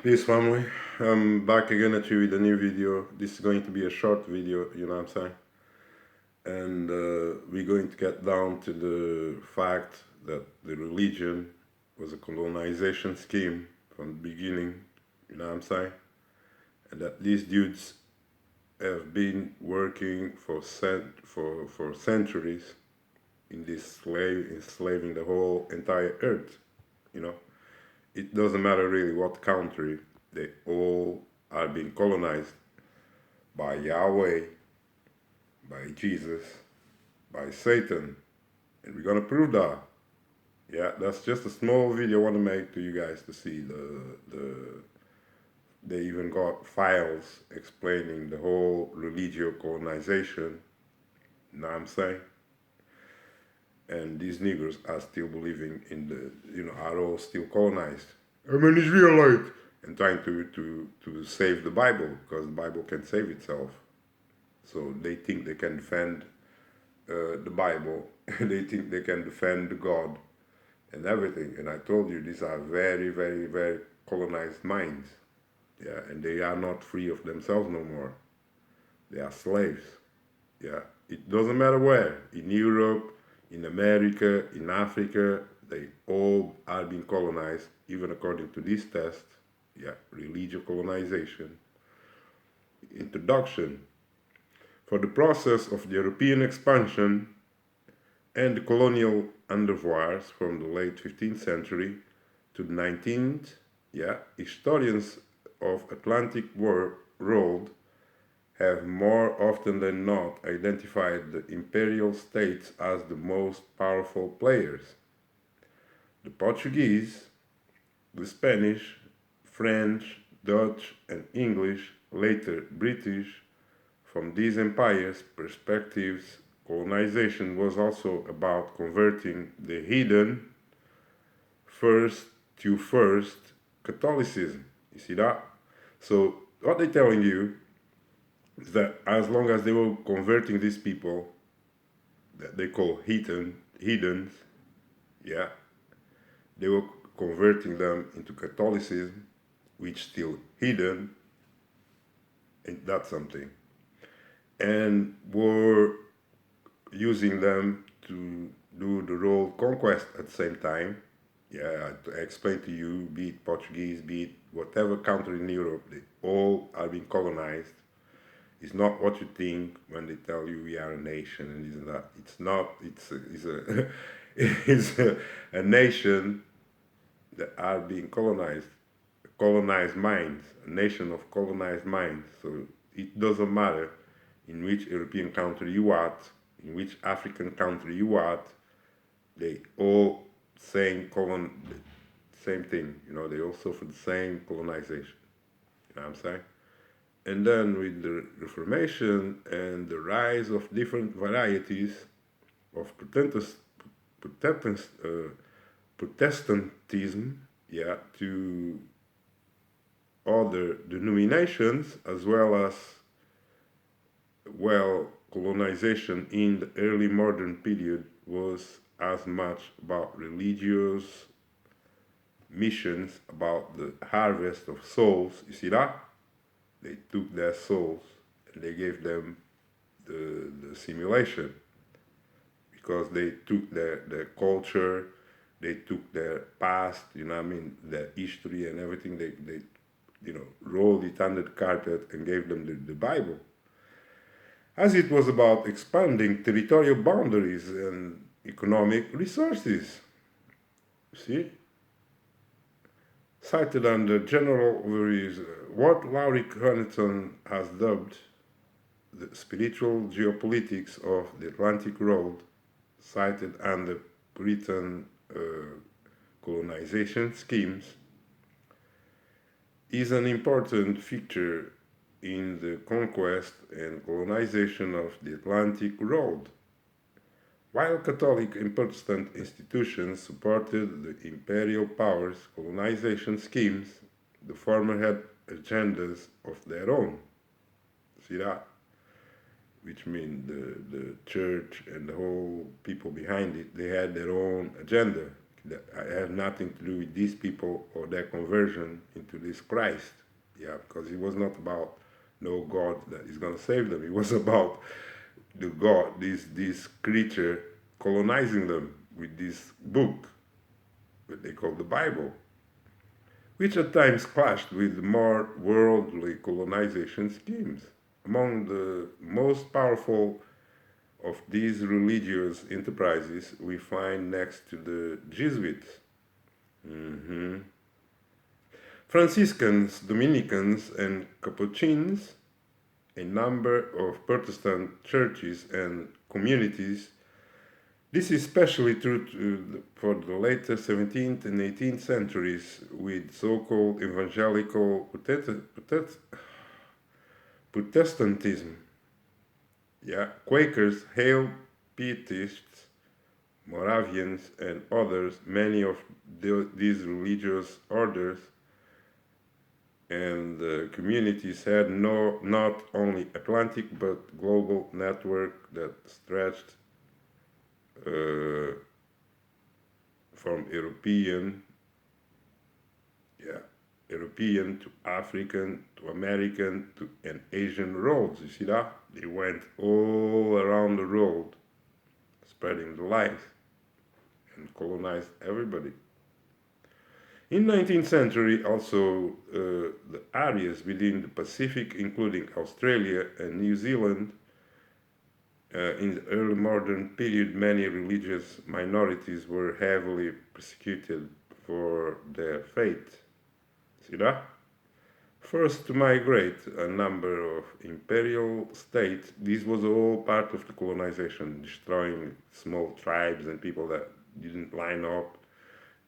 Peace family, I'm back again at you with a new video. This is going to be a short video, you know what I'm saying? And we're going to get down to the fact that the religion was a colonization scheme from the beginning, you know what I'm saying? And that these dudes have been working for centuries in this enslaving the whole entire earth, you know? It doesn't matter really what country, they all are being colonized by Yahweh, by Jesus, by Satan. And we're gonna prove that. Yeah, that's just a small video I want to make to you guys to see they even got files explaining the whole religio colonization. You know what I'm saying? And these niggers are still believing in are all still colonized. I'm an Israelite and trying to save the Bible because the Bible can save itself. So they think they can defend the Bible. They think they can defend God and everything. And I told you these are very, very, very colonized minds. Yeah, and they are not free of themselves no more. They are slaves. Yeah, it doesn't matter where. In Europe, in America, in Africa, they all are being colonized, even according to this test. Yeah, religious colonization. Introduction. For the process of the European expansion and the colonial endeavors from the late 15th century to the 19th, yeah, historians of Atlantic world have more often than not identified the imperial states as the most powerful players. The Portuguese, the Spanish, French, Dutch, and English, later British, from these empires' perspectives, colonization was also about converting the heathen first to first Catholicism. You see that? So what they're telling you is that as long as they were converting these people that they call heathens, yeah, they were converting them into Catholicism, which still heathen, ain't that something? And were using them to do the role of conquest at the same time. Yeah, I explained to you, be it Portuguese, be it whatever country in Europe, they all are being colonized. It's not what you think when they tell you we are a nation and this and that. It's not. It's a nation that are being colonized, colonized minds, a nation of colonized minds. So it doesn't matter in which European country you are, in which African country you are, they all same thing. You know, they all suffer the same colonization. You know what I'm saying? And then with the Reformation and the rise of different varieties of Protestantism, yeah, to other denominations, as well as, well, colonization in the early modern period was as much about religious missions, about the harvest of souls. You see that? They took their souls and they gave them the simulation, because they took their culture, they took their past, you know what I mean, their history and everything, they rolled it under the carpet and gave them the Bible. As it was about expanding territorial boundaries and economic resources. See? Cited under general overviews, what Laurie Connaughton has dubbed the spiritual geopolitics of the Atlantic Road, cited under Puritan colonization schemes, is an important feature in the conquest and colonization of the Atlantic Road. While Catholic and Protestant institutions supported the imperial powers' colonization schemes, the former had agendas of their own. See that? Which means the church and the whole people behind it, they had their own agenda. That I have nothing to do with these people or their conversion into this Christ. Yeah, because it was not about no God that is going to save them. It was about the God, this creature, colonizing them with this book that they call the Bible, which at times clashed with more worldly colonization schemes. Among the most powerful of these religious enterprises we find next to the Jesuits. Franciscans, Dominicans, and Capuchins, a number of Protestant churches and communities. This is especially true for the later 17th and 18th centuries with so-called evangelical Protestantism. Yeah, Quakers, Hale Pietists, Moravians, and others. Many of these religious orders and communities had not only Atlantic but global network that stretched from European to African to American to and Asian roads. You see that? They went all around the world, spreading the light and colonized everybody. In 19th century, also the areas within the Pacific, including Australia and New Zealand, in the early modern period, many religious minorities were heavily persecuted for their faith. See that? First to migrate a number of imperial states, this was all part of the colonization, destroying small tribes and people that didn't line up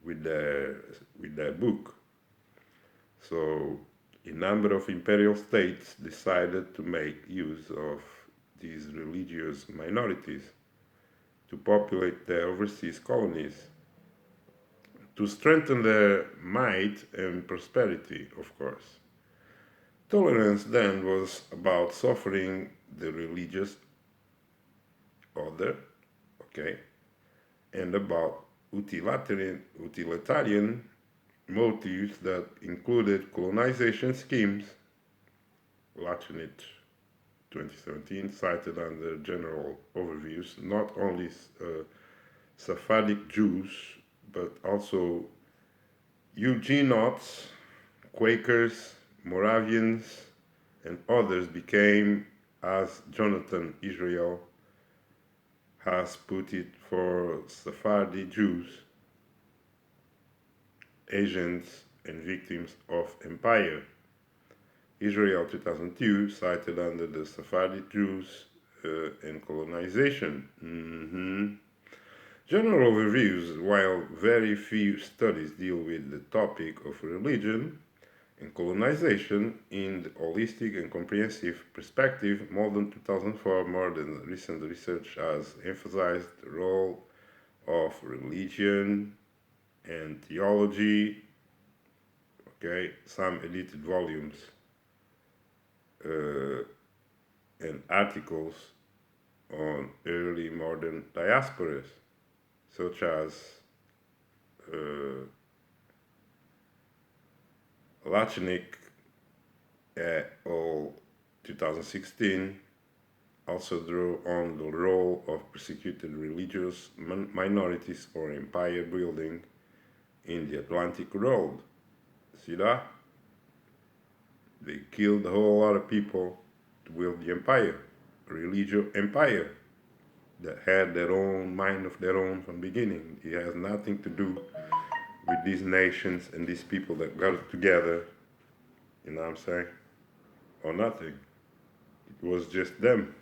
with their book. So a number of imperial states decided to make use of these religious minorities to populate their overseas colonies, to strengthen their might and prosperity, of course. Tolerance then was about suffering the religious other, okay, and about utilitarian motives that included colonization schemes, Latinate 2017, cited under general overviews, not only Sephardic Jews, but also Huguenots, Quakers, Moravians, and others became, as Jonathan Israel has put it, for Sephardi Jews, agents and victims of empire. Israel 2002 cited under the Sephardi Jews and colonization. General overviews, while very few studies deal with the topic of religion and colonization in the holistic and comprehensive perspective, more than 2004, more than recent research has emphasized the role of religion and theology, okay, some edited volumes and articles on early modern diasporas, such as Lachnik et al. 2016 also drew on the role of persecuted religious minorities for empire building in the Atlantic Road. See that? They killed a whole lot of people to build the empire, a religious empire that had their own mind of their own from the beginning. It has nothing to do with these nations and these people that got together, you know what I'm saying? Or nothing. It was just them.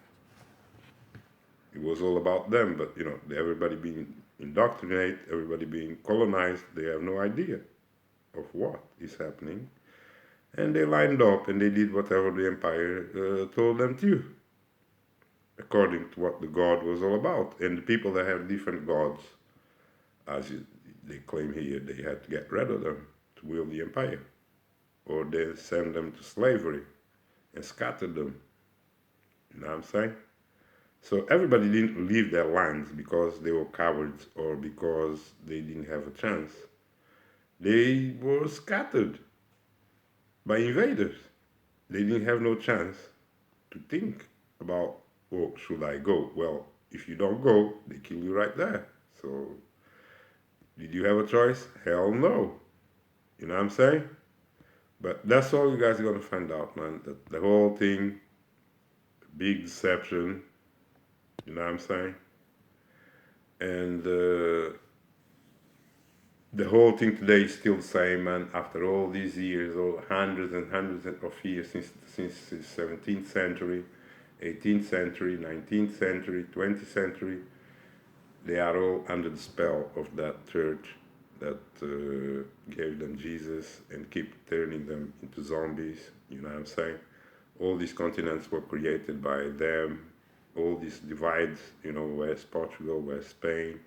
It was all about them, but everybody being indoctrinated, everybody being colonized, they have no idea of what is happening. And they lined up and they did whatever the empire told them to, according to what the God was all about. And the people that have different gods, as they claim here, they had to get rid of them to wield the empire, or they send them to slavery and scatter them. You know what I'm saying? So everybody didn't leave their lands because they were cowards or because they didn't have a chance. They were scattered by invaders. They didn't have no chance to think about, oh, should I go? Well, if you don't go, they kill you right there. So, did you have a choice? Hell no. You know what I'm saying? But that's all you guys are gonna find out, man. That the whole thing, big deception. You know what I'm saying? And the whole thing today is still the same, man. After all these years, all hundreds and hundreds of years since the 17th century, 18th century, 19th century, 20th century, they are all under the spell of that church that gave them Jesus and keep turning them into zombies. You know what I'm saying? All these continents were created by them. All these divides, you know, where's Portugal, where's Spain,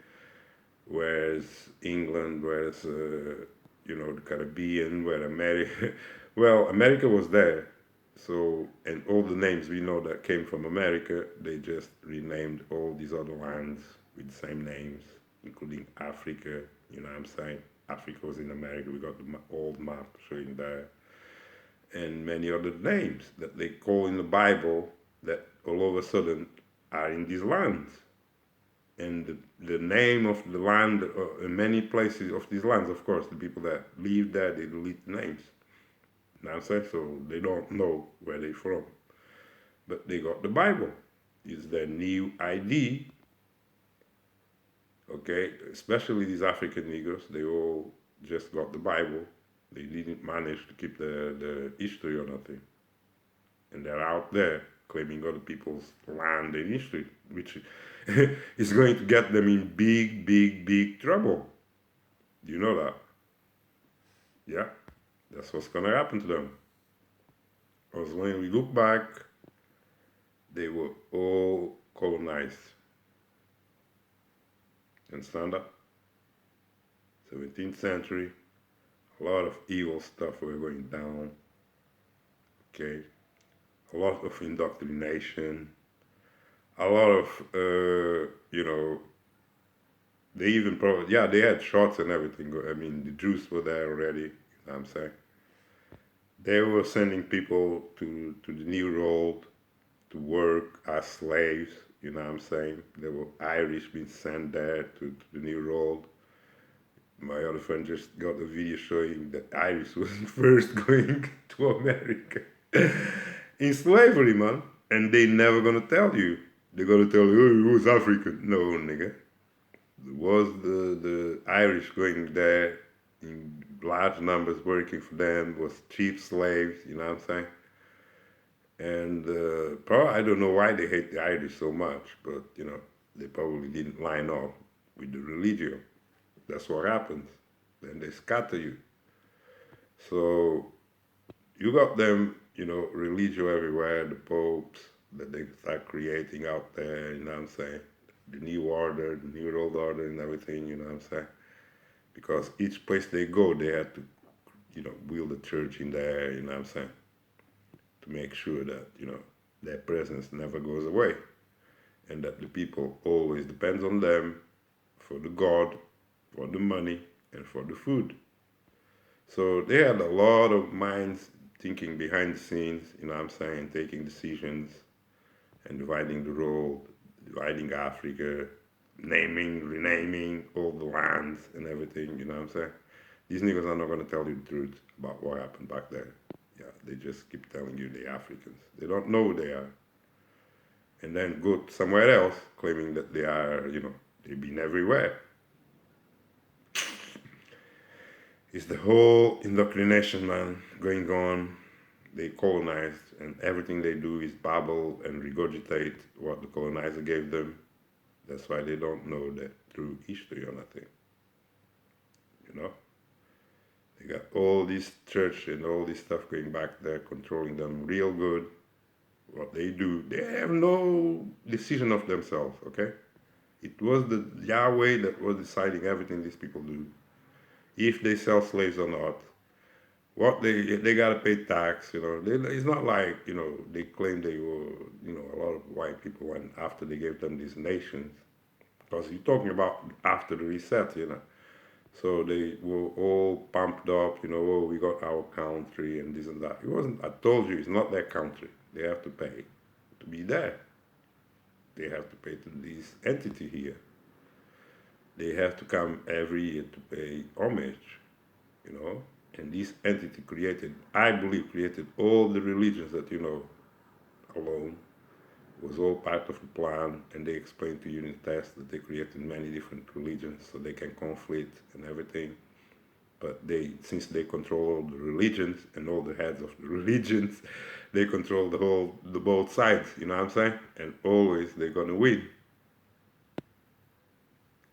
where's England, where's you know, the Caribbean, where America. Well, America was there, so, and all the names we know that came from America, they just renamed all these other lands with the same names, including Africa. You know what I'm saying? Africa was in America. We got the old map showing there, and many other names that they call in the Bible that all of a sudden are in these lands. And the name of the land in many places of these lands, of course, the people that live there, they delete the names. You know what I'm saying? So they don't know where they're from. But they got the Bible. It's their new ID. Okay? Especially these African Negroes, they all just got the Bible. They didn't manage to keep the history or nothing. And they're out there claiming other people's land and history, which is going to get them in big, big, big trouble. Do you know that? Yeah, that's what's going to happen to them. Because when we look back, they were all colonized. Understand that? 17th century, a lot of evil stuff were going down. Okay, a lot of indoctrination, a lot of you know, they even probably, yeah, they had shots and everything. I mean, the Jews were there already. You know what I'm saying? They were sending people to the New World to work as slaves. You know what I'm saying? There were Irish being sent there to the New World. My other friend just got a video showing that Irish was first going to America in slavery, man. And they never gonna tell you. They're gonna tell you, oh, he was African. No, nigga. Was the Irish going there in large numbers working for them, was cheap slaves, you know what I'm saying? And probably, I don't know why they hate the Irish so much, but you know, they probably didn't line up with the religion. That's what happens. Then they scatter you. So you got them, you know, religion everywhere, the popes that they start creating out there, you know what I'm saying? The new order, the new world order and everything, you know what I'm saying? Because each place they go, they had to, you know, build a church in there, you know what I'm saying? To make sure that, you know, their presence never goes away. And that the people always depends on them for the God, for the money, and for the food. So they had a lot of minds thinking behind the scenes, you know what I'm saying, taking decisions and dividing the world, dividing Africa, naming, renaming all the lands and everything, you know what I'm saying? These niggas are not going to tell you the truth about what happened back there. Yeah, they just keep telling you they're Africans. They don't know who they are. And then go somewhere else claiming that they are, you know, they've been everywhere. It's the whole indoctrination, man, going on. They colonized, and everything they do is babble and regurgitate what the colonizer gave them. That's why they don't know that true history or nothing. You know? They got all this church and all this stuff going back there, controlling them real good. What they do, they have no decision of themselves, okay? It was the Yhwh that was deciding everything these people do. If they sell slaves or not, what they gotta pay tax. It's not like they claim they were. A lot of white people went after they gave them these nations. Because you're talking about after the reset. So they were all pumped up. Oh, we got our country and this and that. It wasn't. I told you, it's not their country. They have to pay to be there. They have to pay to this entity here. They have to come every year to pay homage. And this entity created, I believe, created all the religions that alone. It was all part of the plan, and they explained to you in the test that they created many different religions so they can conflict and everything. But since they control all the religions and all the heads of the religions, they control the both sides. You know what I'm saying? And always they're gonna win.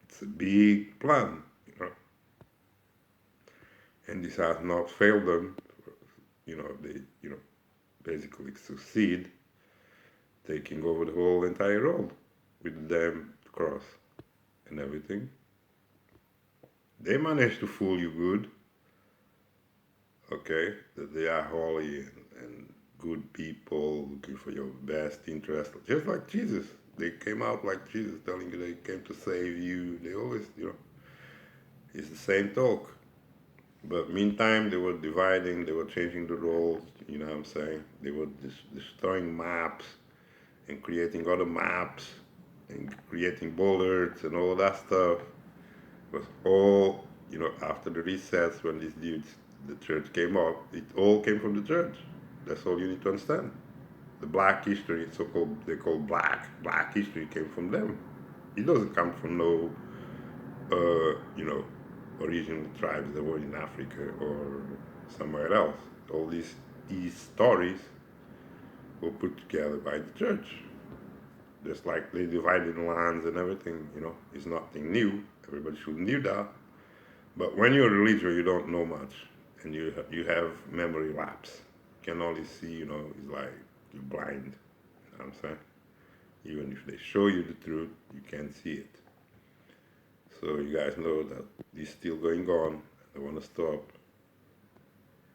It's a big plan. And this has not failed them. They basically succeed taking over the whole entire world with the damn cross and everything. They managed to fool you good, okay, that they are holy and good people looking for your best interest, just like Jesus. They came out like Jesus, telling you they came to save you. They always, it's the same talk. But meantime, they were dividing, they were changing the roles, you know what I'm saying? They were destroying maps and creating other maps and creating bollards and all that stuff. It was all, after the resets when these dudes, the church came up, it all came from the church. That's all you need to understand. The black history, they call black history came from them. It doesn't come from no, original tribes that were in Africa or somewhere else. All these stories were put together by the church. Just like they divided lands and everything, it's nothing new. Everybody should know that. But when you're a religion, you don't know much, and you have memory lapse. You can only see, it's like you're blind. You know what I'm saying? Even if they show you the truth, you can't see it. So you guys know that this is still going on. I want to stop.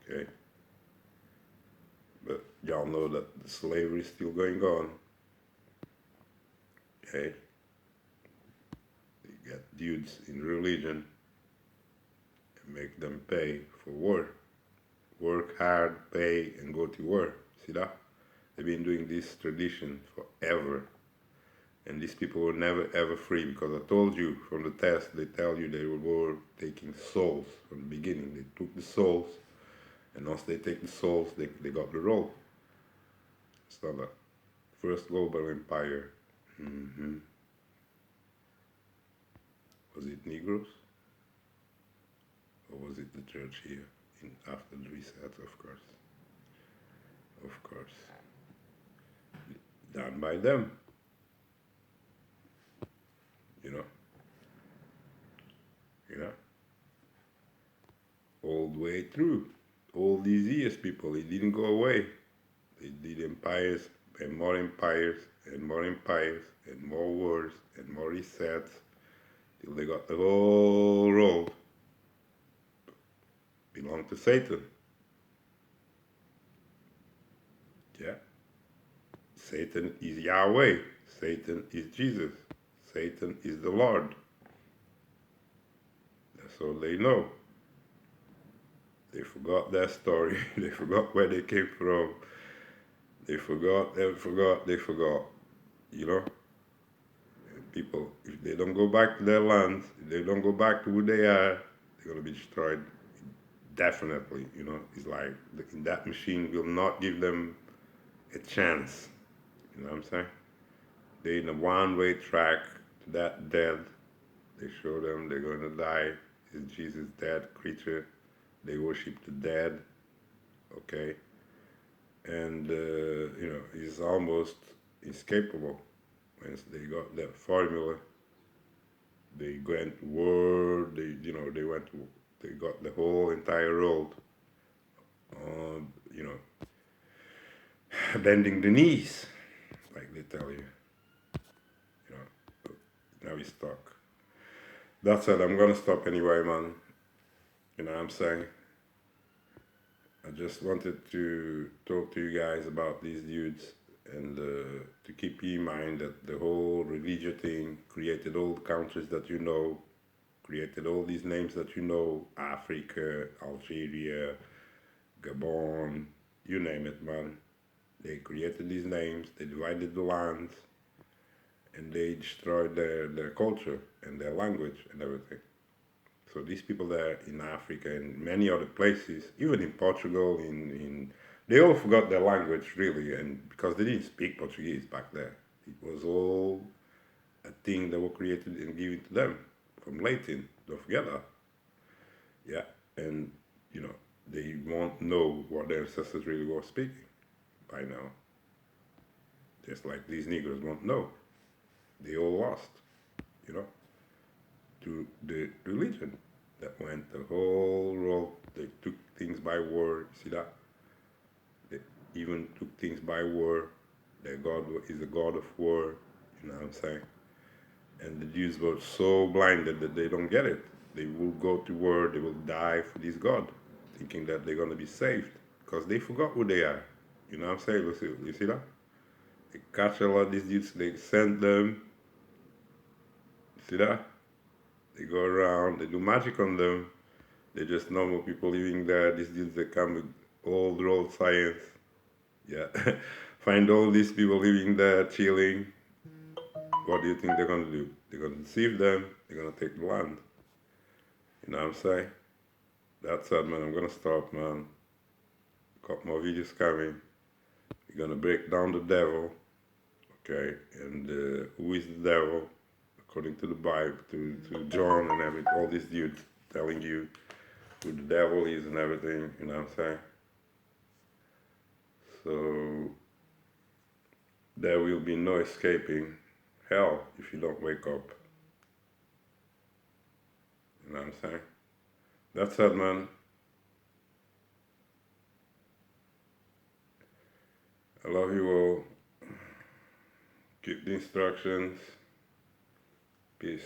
Okay? But y'all know that the slavery is still going on. Okay? You get dudes in religion and make them pay for work. Work hard, pay, and go to work. See that? They've been doing this tradition forever. And these people were never ever free, because I told you from the test, they tell you they were taking souls from the beginning. They took the souls, and once they take the souls, they got the role. It's not a first global empire. Mm-hmm. Was it Negroes? Or was it the church here after the reset? Of course. Of course. Done by them. All the way through. All these years, people, it didn't go away. They did empires and more empires and more empires and more wars and more resets till they got the whole world belong to Satan. Yeah. Satan is Yahweh. Satan is Jesus. Satan is the Lord. That's all they know. They forgot that story. They forgot where they came from. They forgot. People, if they don't go back to their lands, if they don't go back to who they are, they're going to be destroyed. Definitely, it's like that machine will not give them a chance. You know what I'm saying? They're in a one-way track to that dead. They show them they're going to die. Is Jesus dead creature? They worship the dead. Okay? And, it's almost inescapable. Once they got that formula, they went to war, they got the whole entire world, bending the knees, like they tell you. Now he's stuck. That's it, I'm gonna stop anyway, man. You know what I'm saying? I just wanted to talk to you guys about these dudes and to keep in mind that the whole religion thing created all the countries that you know, created all these names that you know, Africa, Algeria, Gabon, you name it, man. They created these names, they divided the lands, and they destroyed their culture and their language and everything. So these people there in Africa and many other places, even in Portugal, they all forgot their language really, and because they didn't speak Portuguese back there, it was all a thing that was created and given to them from Latin. Don't forget that. Yeah, and you know they won't know what their ancestors really were speaking by now. Just like these Negroes won't know. They all lost, you know, to the religion that went the whole road. They took things by war. See that? They even took things by war. Their God is a God of war. You know what I'm saying? And the Jews were so blinded that they don't get it. They will go to war. They will die for this God, thinking that they're gonna be saved because they forgot who they are. You know what I'm saying? You see that? They catch a lot of these dudes. They send them. See that? They go around. They do magic on them. They're just normal people living there. These dudes that come with all the old science. Yeah. Find all these people living there, chilling. What do you think they're gonna do? They're gonna deceive them. They're gonna take the land. You know what I'm saying? That's it, man. I'm gonna stop, man. Got more videos coming. We're gonna break down the devil. Okay, and who is the devil? According to the Bible, to John and all these dudes telling you who the devil is and everything, you know what I'm saying? So there will be no escaping hell if you don't wake up. You know what I'm saying? That's it, man. I love you all. Keep the instructions. Peace.